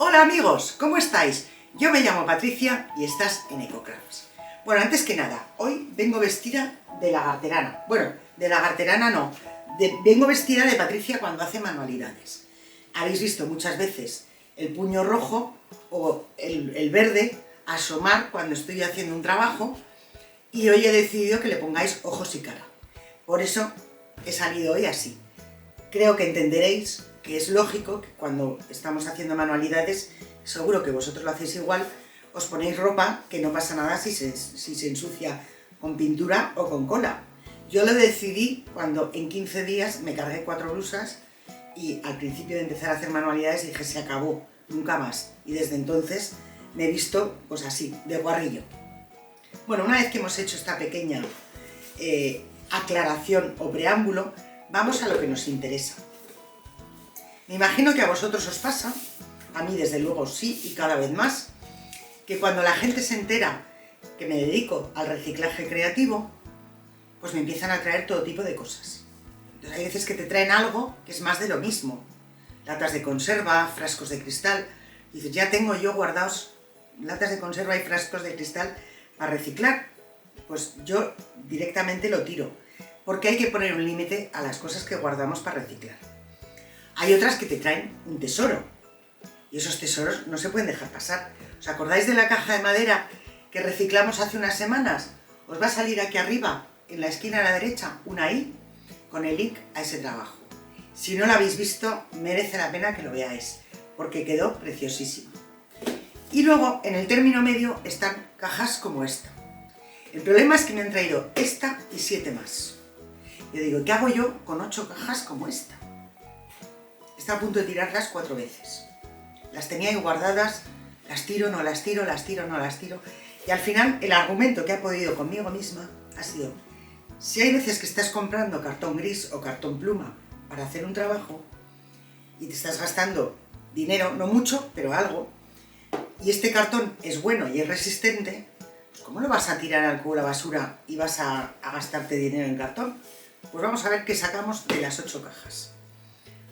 Hola amigos, ¿cómo estáis? Yo me llamo Patricia y estás en EcoCrafts. Bueno, antes que nada, hoy vengo vestida de lagarterana. Bueno, de lagarterana no, vengo vestida de Patricia cuando hace manualidades. Habéis visto muchas veces el puño rojo o el verde asomar cuando estoy haciendo un trabajo y hoy he decidido que le pongáis ojos y cara. Por eso he salido hoy así. Creo que entenderéis que es lógico que cuando estamos haciendo manualidades, seguro que vosotros lo hacéis igual, os ponéis ropa que no pasa nada si se ensucia con pintura o con cola. Yo lo decidí cuando en 15 días me cargué 4 blusas y al principio de empezar a hacer manualidades dije se acabó, nunca más. Y desde entonces me he visto pues así, de guarrillo. Bueno, una vez que hemos hecho esta pequeña aclaración o preámbulo, vamos a lo que nos interesa. Me imagino que a vosotros os pasa, a mí desde luego sí y cada vez más, que cuando la gente se entera que me dedico al reciclaje creativo, pues me empiezan a traer todo tipo de cosas. Entonces hay veces que te traen algo que es más de lo mismo. Latas de conserva, frascos de cristal. Y dices, ya tengo yo guardados latas de conserva y frascos de cristal para reciclar. Pues yo directamente lo tiro, porque hay que poner un límite a las cosas que guardamos para reciclar. Hay otras que te traen un tesoro, y esos tesoros no se pueden dejar pasar. ¿Os acordáis de la caja de madera que reciclamos hace unas semanas? Os va a salir aquí arriba, en la esquina a la derecha, una I, con el link a ese trabajo. Si no lo habéis visto, merece la pena que lo veáis, porque quedó preciosísimo. Y luego, en el término medio, están cajas como esta. El problema es que me han traído esta y 7 más. Yo digo, ¿qué hago yo con 8 cajas como esta? Está a punto de tirarlas 4 veces. Las tenía ahí guardadas, las tiro, no las tiro, las tiro, no las tiro. Y al final el argumento que he podido conmigo misma ha sido, si hay veces que estás comprando cartón gris o cartón pluma para hacer un trabajo y te estás gastando dinero, no mucho, pero algo, y este cartón es bueno y es resistente, pues ¿cómo lo vas a tirar al cubo de la basura y vas a gastarte dinero en cartón? Pues vamos a ver qué sacamos de las 8 cajas.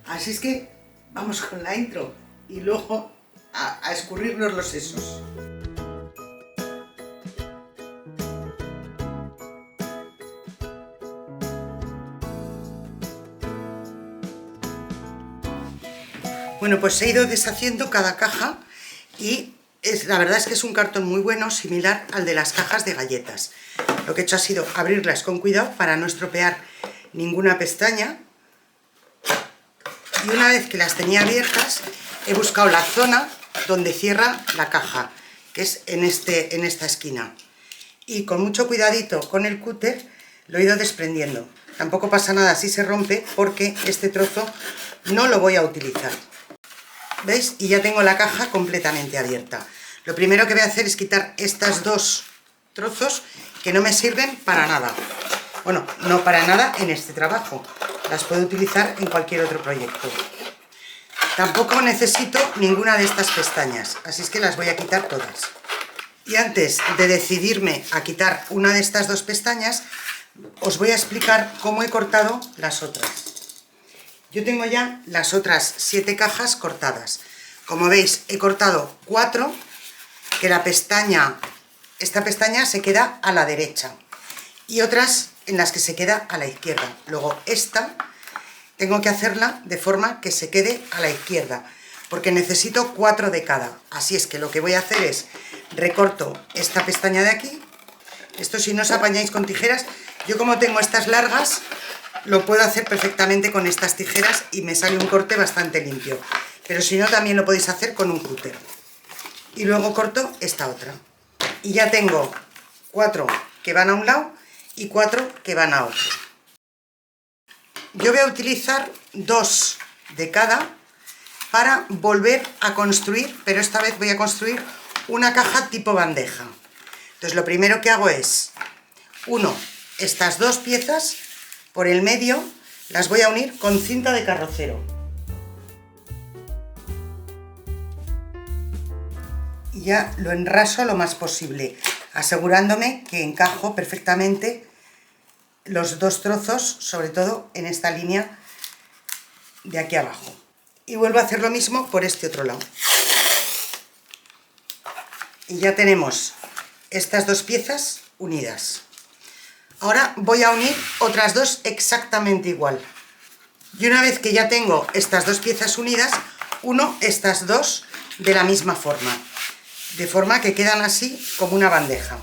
Así es que vamos con la intro y luego a escurrirnos los sesos. Bueno, pues he ido deshaciendo cada caja y la verdad es que es un cartón muy bueno, similar al de las cajas de galletas. Lo que he hecho ha sido abrirlas con cuidado para no estropear ninguna pestaña. Y una vez que las tenía abiertas, he buscado la zona donde cierra la caja, que es en esta esquina. Y con mucho cuidadito con el cúter lo he ido desprendiendo. Tampoco pasa nada si se rompe, porque este trozo no lo voy a utilizar. ¿Veis? Y ya tengo la caja completamente abierta. Lo primero que voy a hacer es quitar estos 2 trozos que no me sirven para nada. Bueno, no para nada en este trabajo. Las puedo utilizar en cualquier otro proyecto. Tampoco necesito ninguna de estas pestañas, así es que las voy a quitar todas. Y antes de decidirme a quitar una de estas 2 pestañas, os voy a explicar cómo he cortado las otras. Yo tengo ya las otras 7 cajas cortadas. Como veis, he cortado 4, que esta pestaña se queda a la derecha, y otras en las que se queda a la izquierda. Luego esta tengo que hacerla de forma que se quede a la izquierda, porque necesito 4 de cada. Así es que lo que voy a hacer es recorto esta pestaña de aquí. Esto, si no os apañáis con tijeras, yo como tengo estas largas, lo puedo hacer perfectamente con estas tijeras y me sale un corte bastante limpio. Pero si no, también lo podéis hacer con un cúter. Y luego corto esta otra. Y ya tengo 4 que van a un lado y 4 que van a otro. Yo voy a utilizar 2 de cada para volver a construir, pero esta vez voy a construir una caja tipo bandeja. Entonces lo primero que hago es, estas 2 piezas por el medio las voy a unir con cinta de carrocero. Y ya lo enraso lo más posible, asegurándome que encajo perfectamente los 2 trozos, sobre todo en esta línea de aquí abajo. Y vuelvo a hacer lo mismo por este otro lado. Y ya tenemos estas dos piezas unidas. Ahora voy a unir otras dos exactamente igual. Y una vez que ya tengo estas dos piezas unidas, uno estas dos de la misma forma. De forma que quedan así como una bandeja.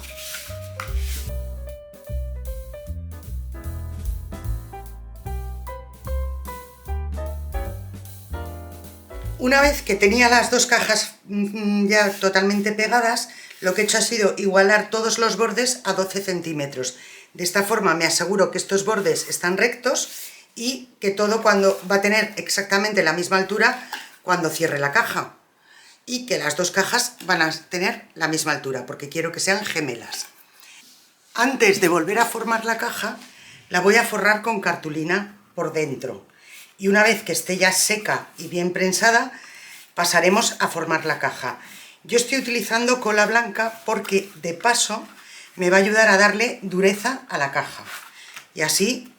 Una vez que tenía las dos cajas ya totalmente pegadas, lo que he hecho ha sido igualar todos los bordes a 12 centímetros. De esta forma me aseguro que estos bordes están rectos y que todo va a tener exactamente la misma altura cuando cierre la caja. Y que las dos cajas van a tener la misma altura, porque quiero que sean gemelas. Antes de volver a formar la caja, la voy a forrar con cartulina por dentro. Y una vez que esté ya seca y bien prensada, pasaremos a formar la caja. Yo estoy utilizando cola blanca porque de paso me va a ayudar a darle dureza a la caja. Y así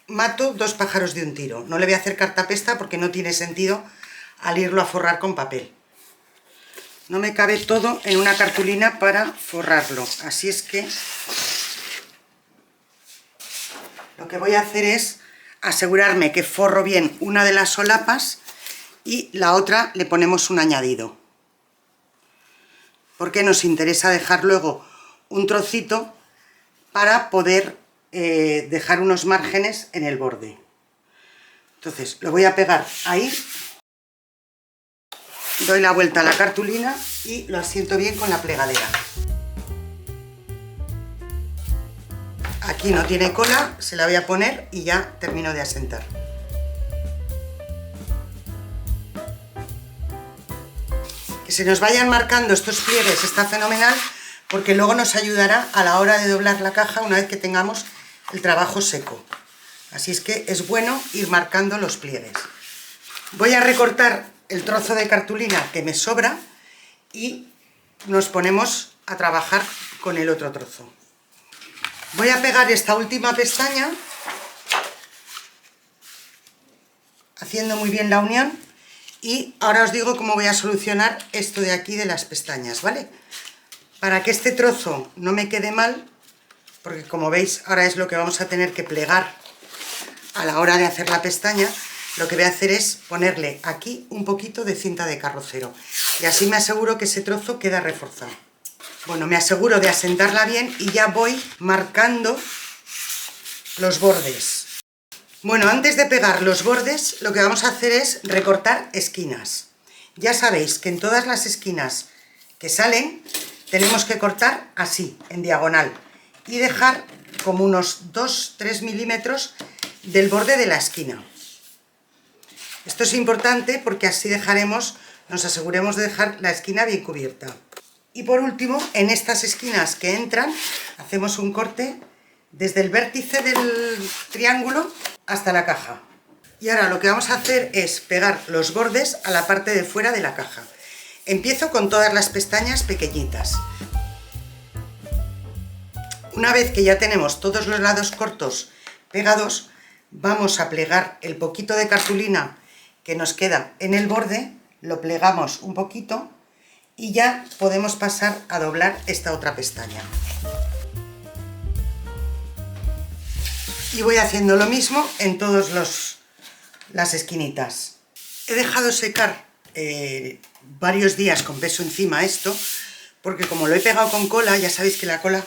mato dos pájaros de un tiro. No le voy a hacer cartapesta porque no tiene sentido al irlo a forrar con papel. No me cabe todo en una cartulina para forrarlo. Así es que lo que voy a hacer es asegurarme que forro bien una de las solapas y la otra le ponemos un añadido. Porque nos interesa dejar luego un trocito para poder dejar unos márgenes en el borde. Entonces lo voy a pegar ahí, doy la vuelta a la cartulina y lo asiento bien con la plegadera. Aquí no tiene cola, se la voy a poner y ya termino de asentar. Que se nos vayan marcando estos pliegues está fenomenal, porque luego nos ayudará a la hora de doblar la caja una vez que tengamos el trabajo seco. Así es que es bueno ir marcando los pliegues. Voy a recortar el trozo de cartulina que me sobra y nos ponemos a trabajar con el otro trozo. Voy a pegar esta última pestaña, haciendo muy bien la unión, y ahora os digo cómo voy a solucionar esto de aquí de las pestañas, ¿vale? Para que este trozo no me quede mal, porque como veis ahora es lo que vamos a tener que plegar a la hora de hacer la pestaña, lo que voy a hacer es ponerle aquí un poquito de cinta de carrocero, y así me aseguro que ese trozo queda reforzado. Bueno, me aseguro de asentarla bien y ya voy marcando los bordes. Bueno, antes de pegar los bordes, lo que vamos a hacer es recortar esquinas. Ya sabéis que en todas las esquinas que salen, tenemos que cortar así, en diagonal, y dejar como unos 2-3 milímetros del borde de la esquina. Esto es importante porque así nos aseguremos de dejar la esquina bien cubierta. Y por último, en estas esquinas que entran, hacemos un corte desde el vértice del triángulo hasta la caja. Y ahora lo que vamos a hacer es pegar los bordes a la parte de fuera de la caja. Empiezo con todas las pestañas pequeñitas. Una vez que ya tenemos todos los lados cortos pegados, vamos a plegar el poquito de cartulina que nos queda en el borde, lo plegamos un poquito y ya podemos pasar a doblar esta otra pestaña. Y voy haciendo lo mismo en todas las esquinitas. He dejado secar varios días con peso encima esto, porque como lo he pegado con cola, ya sabéis que la cola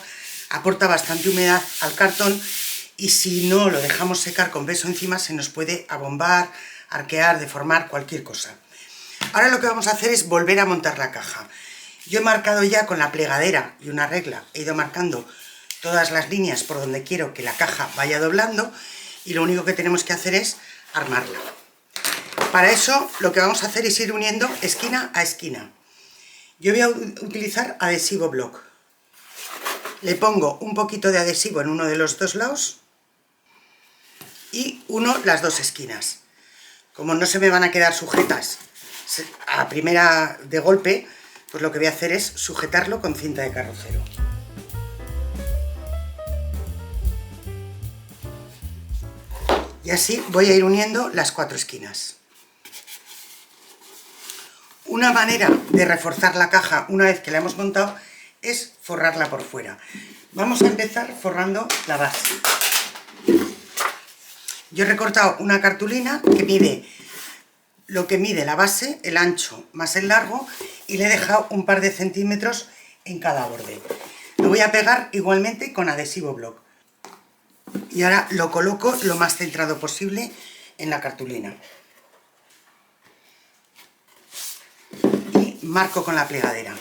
aporta bastante humedad al cartón, y si no lo dejamos secar con peso encima se nos puede abombar, arquear, deformar, cualquier cosa. Ahora lo que vamos a hacer es volver a montar la caja. Yo he marcado ya con la plegadera y una regla, he ido marcando todas las líneas por donde quiero que la caja vaya doblando, y lo único que tenemos que hacer es armarla. Para eso lo que vamos a hacer es ir uniendo esquina a esquina. Yo voy a utilizar adhesivo block. Le pongo un poquito de adhesivo en uno de los dos lados y uno las dos esquinas. Como no se me van a quedar sujetas a la primera de golpe, pues lo que voy a hacer es sujetarlo con cinta de carrocero. Y así voy a ir uniendo las cuatro esquinas. Una manera de reforzar la caja una vez que la hemos montado es forrarla por fuera. Vamos a empezar forrando la base. Yo he recortado una cartulina que mide lo que mide la base, el ancho más el largo, y le he dejado un par de centímetros en cada borde. Lo voy a pegar igualmente con adhesivo block. Y ahora lo coloco lo más centrado posible en la cartulina. Y marco con la plegadera.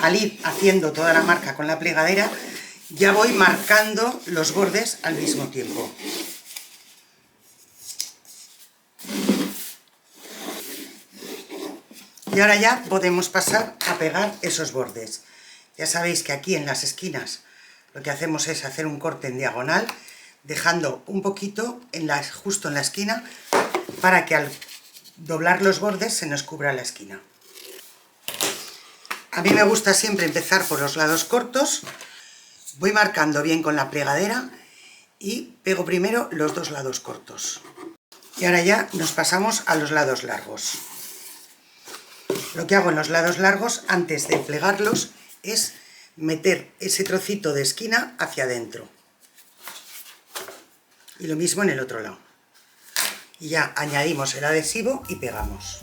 Al ir haciendo toda la marca con la plegadera, ya voy marcando los bordes al mismo tiempo. Y ahora ya podemos pasar a pegar esos bordes. Ya sabéis que aquí en las esquinas lo que hacemos es hacer un corte en diagonal, dejando un poquito justo en la esquina para que al doblar los bordes se nos cubra la esquina. A mí me gusta siempre empezar por los lados cortos, voy marcando bien con la plegadera y pego primero los dos lados cortos. Y ahora ya nos pasamos a los lados largos. Lo que hago en los lados largos, antes de plegarlos, es meter ese trocito de esquina hacia adentro. Y lo mismo en el otro lado. Y ya añadimos el adhesivo y pegamos.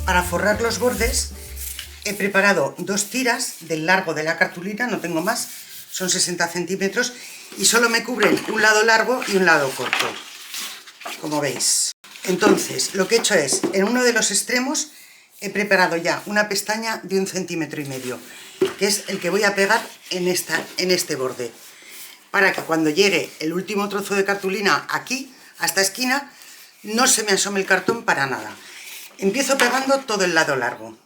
Para forrar los bordes he preparado 2 tiras del largo de la cartulina, no tengo más, son 60 centímetros y solo me cubren un lado largo y un lado corto, como veis. Entonces, lo que he hecho es, en uno de los extremos he preparado ya una pestaña de 1,5 centímetros, que es el que voy a pegar en este borde, para que cuando llegue el último trozo de cartulina aquí, a esta esquina, no se me asome el cartón para nada. Empiezo pegando todo el lado largo.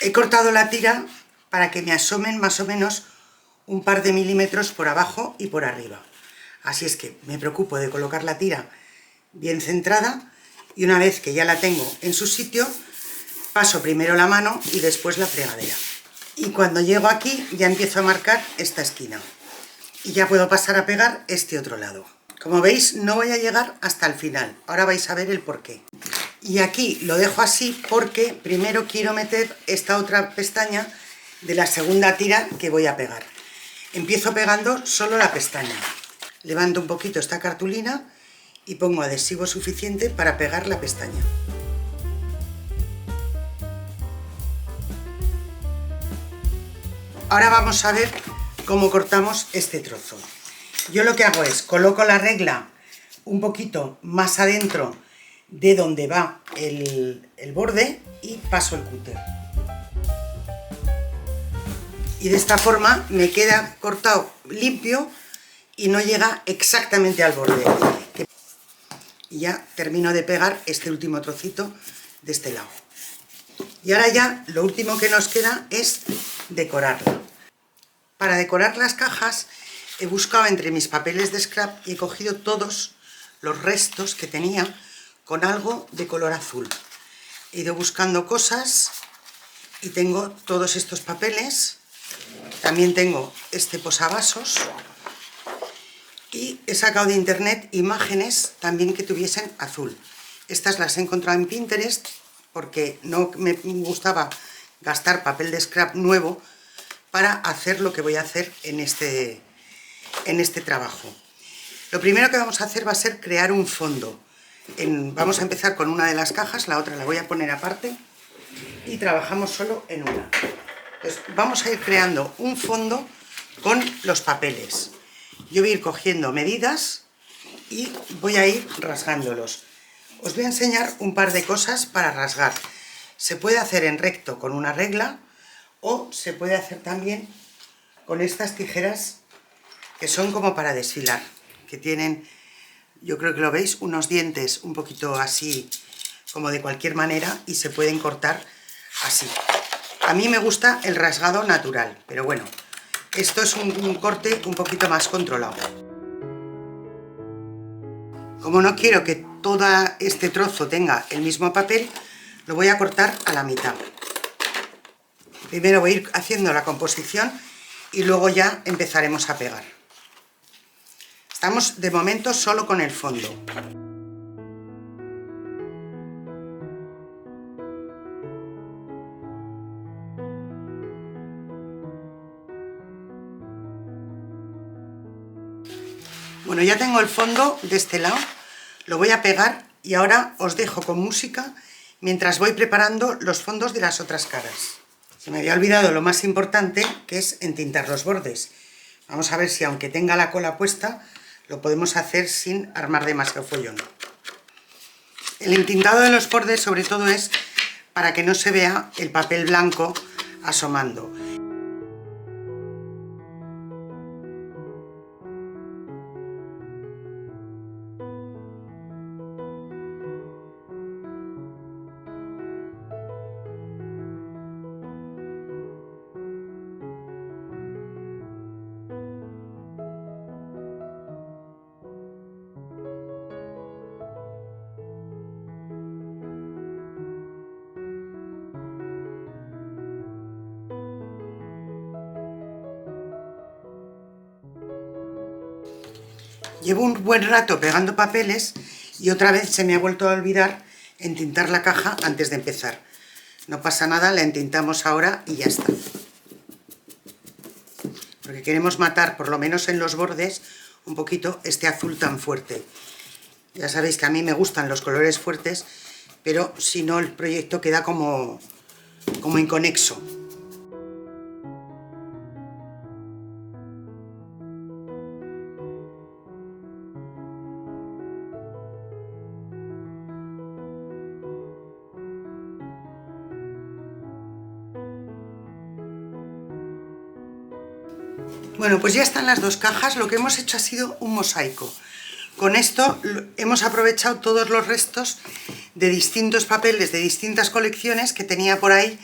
He cortado la tira para que me asomen más o menos un par de milímetros por abajo y por arriba. Así es que me preocupo de colocar la tira bien centrada. Y una vez que ya la tengo en su sitio, paso primero la mano y después la plegadera. Y cuando llego aquí ya empiezo a marcar esta esquina. Y ya puedo pasar a pegar este otro lado. Como veis, no voy a llegar hasta el final. Ahora vais a ver el porqué. Y aquí lo dejo así porque primero quiero meter esta otra pestaña de la segunda tira que voy a pegar. Empiezo pegando solo la pestaña. Levanto un poquito esta cartulina y pongo adhesivo suficiente para pegar la pestaña. Ahora vamos a ver cómo cortamos este trozo. Yo lo que hago es coloco la regla un poquito más adentro de donde va el borde y paso el cúter. Y de esta forma me queda cortado limpio y no llega exactamente al borde. Y ya termino de pegar este último trocito de este lado. Y ahora ya lo último que nos queda es decorarla. Para decorar las cajas he buscado entre mis papeles de scrap y he cogido todos los restos que tenía con algo de color azul. He ido buscando cosas y tengo todos estos papeles. También tengo este posavasos. Y he sacado de internet imágenes también que tuviesen azul. Estas las he encontrado en Pinterest porque no me gustaba gastar papel de scrap nuevo para hacer lo que voy a hacer en este trabajo. Lo primero que vamos a hacer va a ser crear un fondo. Vamos a empezar con una de las cajas, la otra la voy a poner aparte y trabajamos solo en una. Entonces, vamos a ir creando un fondo con los papeles. Yo voy a ir cogiendo medidas y voy a ir rasgándolos. Os voy a enseñar un par de cosas para rasgar. Se puede hacer en recto con una regla o se puede hacer también con estas tijeras que son como para desfilar, que tienen, yo creo que lo veis, unos dientes un poquito así como de cualquier manera y se pueden cortar así. A mí me gusta el rasgado natural, pero bueno, esto es un corte un poquito más controlado. Como no quiero que todo este trozo tenga el mismo papel, lo voy a cortar a la mitad. Primero voy a ir haciendo la composición y luego ya empezaremos a pegar. Estamos de momento solo con el fondo. Bueno, ya tengo el fondo de este lado, lo voy a pegar y ahora os dejo con música mientras voy preparando los fondos de las otras caras. Se me había olvidado lo más importante, que es entintar los bordes. Vamos a ver si, aunque tenga la cola puesta, lo podemos hacer sin armar demasiado follón. El entintado de los bordes sobre todo es para que no se vea el papel blanco asomando. Llevo un buen rato pegando papeles y otra vez se me ha vuelto a olvidar entintar la caja antes de empezar. No pasa nada, la entintamos ahora y ya está. Porque queremos matar, por lo menos en los bordes, un poquito este azul tan fuerte. Ya sabéis que a mí me gustan los colores fuertes, pero si no el proyecto queda como inconexo. Bueno, pues ya están las dos cajas. Lo que hemos hecho ha sido un mosaico. Con esto hemos aprovechado todos los restos de distintos papeles de distintas colecciones que tenía por ahí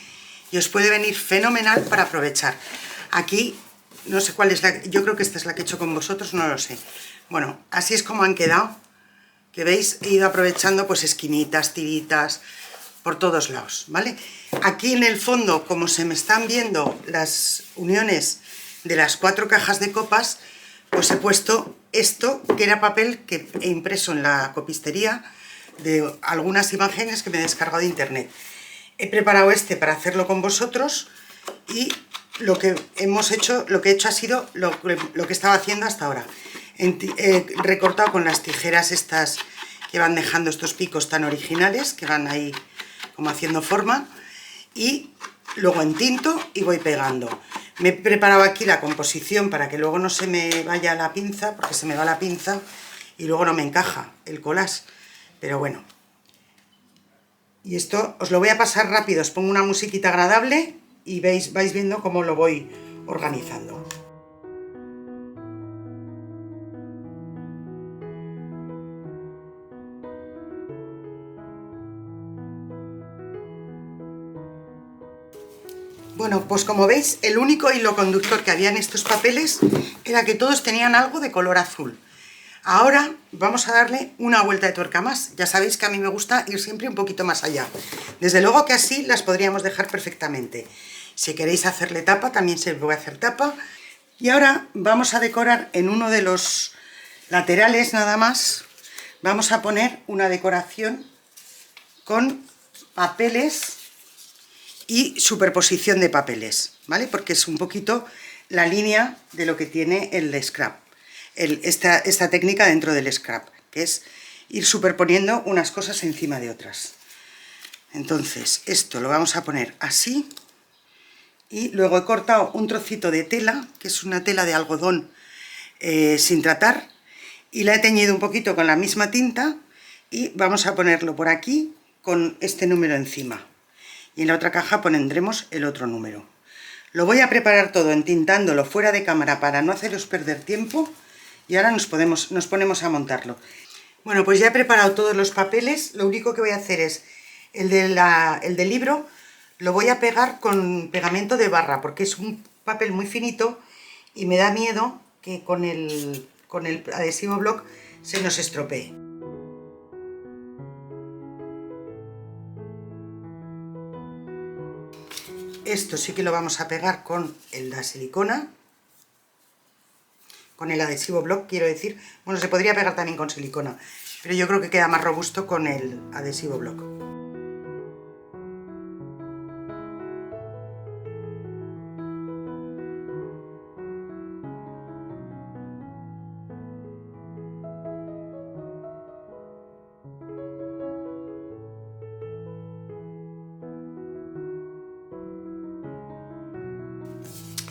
y os puede venir fenomenal para aprovechar. Aquí, no sé cuál es la... Yo creo que esta es la que he hecho con vosotros, no lo sé. Bueno, así es como han quedado. Que veis, he ido aprovechando pues esquinitas, tiritas, por todos lados, ¿vale? Aquí en el fondo, como se me están viendo las uniones de las 4 cajas de copas, pues he puesto esto, que era papel que he impreso en la copistería de algunas imágenes que me he descargado de internet. He preparado este para hacerlo con vosotros y lo que hemos hecho, lo que he hecho ha sido lo que estaba haciendo hasta ahora. He recortado con las tijeras estas que van dejando estos picos tan originales, que van ahí como haciendo forma, y luego entinto y voy pegando. Me he preparado aquí la composición para que luego no se me vaya la pinza, porque se me va la pinza y luego no me encaja el collage, pero bueno. Y esto os lo voy a pasar rápido, os pongo una musiquita agradable y vais viendo cómo lo voy organizando. Bueno, pues como veis, el único hilo conductor que había en estos papeles era que todos tenían algo de color azul. Ahora vamos a darle una vuelta de tuerca más. Ya sabéis que a mí me gusta ir siempre un poquito más allá. Desde luego que así las podríamos dejar perfectamente. Si queréis hacerle tapa, también se puede hacer tapa. Y ahora vamos a decorar en uno de los laterales nada más. Vamos a poner una decoración con papeles y superposición de papeles, ¿vale? Porque es un poquito la línea de lo que tiene el scrap, esta técnica dentro del scrap, que es ir superponiendo unas cosas encima de otras. Entonces, esto lo vamos a poner así, y luego he cortado un trocito de tela, que es una tela de algodón sin tratar, y la he teñido un poquito con la misma tinta, y vamos a ponerlo por aquí con este número encima. Y en la otra caja pondremos el otro número. Lo voy a preparar todo entintándolo fuera de cámara para no haceros perder tiempo y ahora nos ponemos a montarlo. Bueno, pues ya he preparado todos los papeles. Lo único que voy a hacer es el del libro, lo voy a pegar con pegamento de barra porque es un papel muy finito y me da miedo que con el adhesivo block se nos estropee. Esto sí que lo vamos a pegar con la silicona, con el adhesivo block, quiero decir. Bueno, se podría pegar también con silicona, pero yo creo que queda más robusto con el adhesivo block.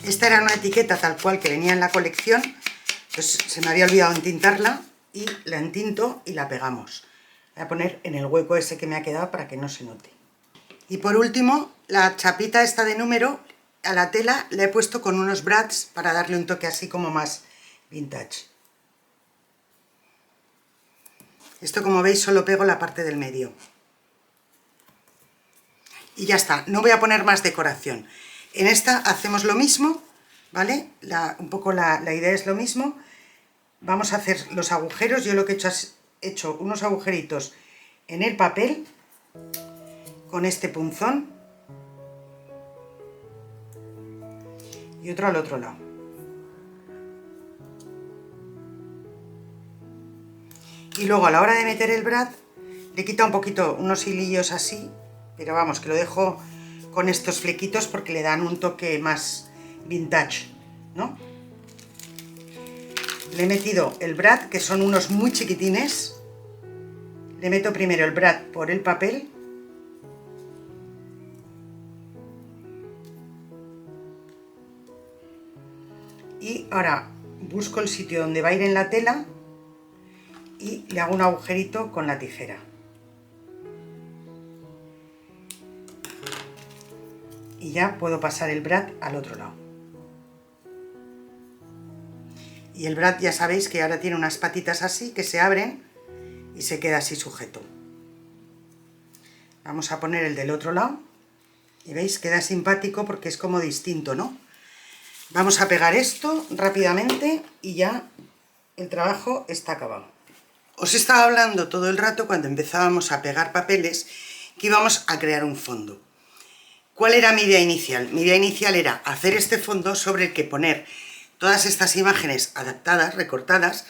Esta era una etiqueta tal cual que venía en la colección, pues se me había olvidado entintarla y la entinto y la pegamos. Voy a poner en el hueco ese que me ha quedado para que no se note. Y por último, la chapita esta de número a la tela la he puesto con unos brads para darle un toque así como más vintage. Esto, como veis, solo pego la parte del medio. Y ya está, no voy a poner más decoración. En esta hacemos lo mismo, ¿vale? Un poco la idea es lo mismo. Vamos a hacer los agujeros. Yo lo que he hecho unos agujeritos en el papel con este punzón y otro al otro lado. Y luego a la hora de meter el brad le quita un poquito unos hilillos así, pero vamos, que lo dejo con estos flequitos porque le dan un toque más vintage, ¿no? Le he metido el brad, que son unos muy chiquitines. Le meto primero el brad por el papel. Y ahora busco el sitio donde va a ir en la tela y le hago un agujerito con la tijera. Y ya puedo pasar el brad al otro lado. Y el brad ya sabéis que ahora tiene unas patitas así que se abren y se queda así sujeto. Vamos a poner el del otro lado y veis, queda simpático porque es como distinto, ¿no? Vamos a pegar esto rápidamente y ya el trabajo está acabado. Os estaba hablando todo el rato cuando empezábamos a pegar papeles que íbamos a crear un fondo. ¿Cuál era mi idea inicial? Mi idea inicial era hacer este fondo sobre el que poner todas estas imágenes adaptadas, recortadas,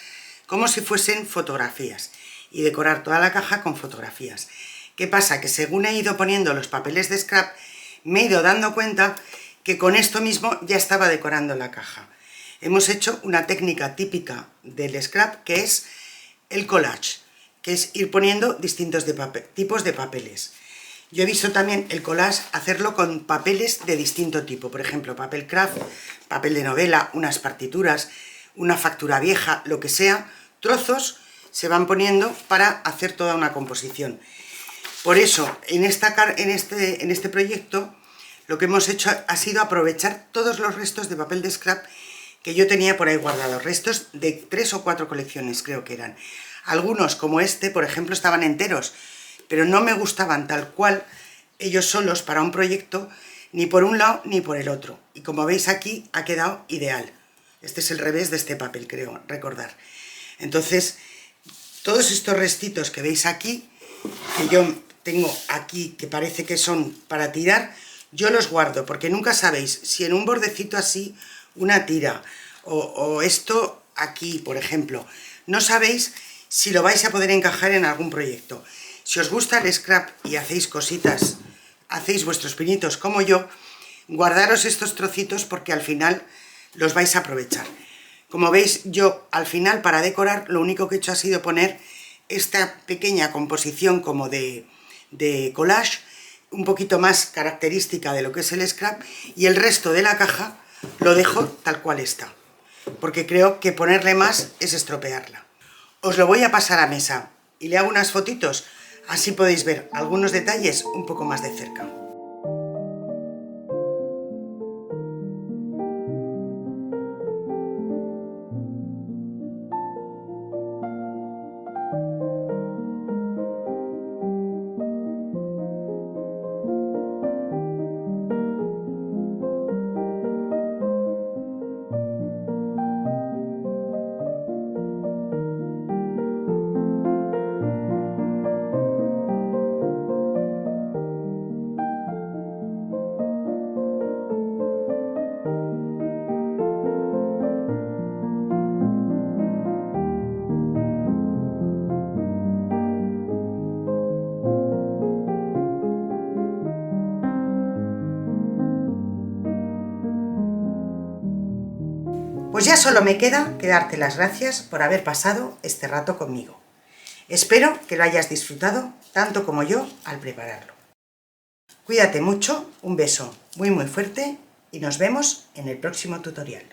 como si fuesen fotografías, y decorar toda la caja con fotografías. ¿Qué pasa? Que según he ido poniendo los papeles de scrap, me he ido dando cuenta que con esto mismo ya estaba decorando la caja. Hemos hecho una técnica típica del scrap, que es el collage, que es ir poniendo distintos tipos de papeles. Yo he visto también el collage hacerlo con papeles de distinto tipo, por ejemplo, papel craft, papel de novela, unas partituras, una factura vieja, lo que sea, trozos se van poniendo para hacer toda una composición. Por eso, en este proyecto, lo que hemos hecho ha sido aprovechar todos los restos de papel de scrap que yo tenía por ahí guardados, restos de 3 o 4 colecciones creo que eran. Algunos, como este, por ejemplo, estaban enteros, pero no me gustaban tal cual ellos solos para un proyecto, ni por un lado ni por el otro. Y como veis aquí ha quedado ideal. Este es el revés de este papel, creo recordar. Entonces, todos estos restitos que veis aquí, que yo tengo aquí, que parece que son para tirar, yo los guardo, porque nunca sabéis si en un bordecito así, una tira, o esto aquí, por ejemplo, no sabéis si lo vais a poder encajar en algún proyecto. Si os gusta el scrap y hacéis cositas, hacéis vuestros pinitos como yo, guardaros estos trocitos porque al final los vais a aprovechar. Como veis, yo al final para decorar lo único que he hecho ha sido poner esta pequeña composición como de collage, un poquito más característica de lo que es el scrap, y el resto de la caja lo dejo tal cual está, porque creo que ponerle más es estropearla. Os lo voy a pasar a mesa y le hago unas fotitos. Así podéis ver algunos detalles un poco más de cerca. Pues ya solo me queda que darte las gracias por haber pasado este rato conmigo. Espero que lo hayas disfrutado tanto como yo al prepararlo. Cuídate mucho, un beso muy fuerte y nos vemos en el próximo tutorial.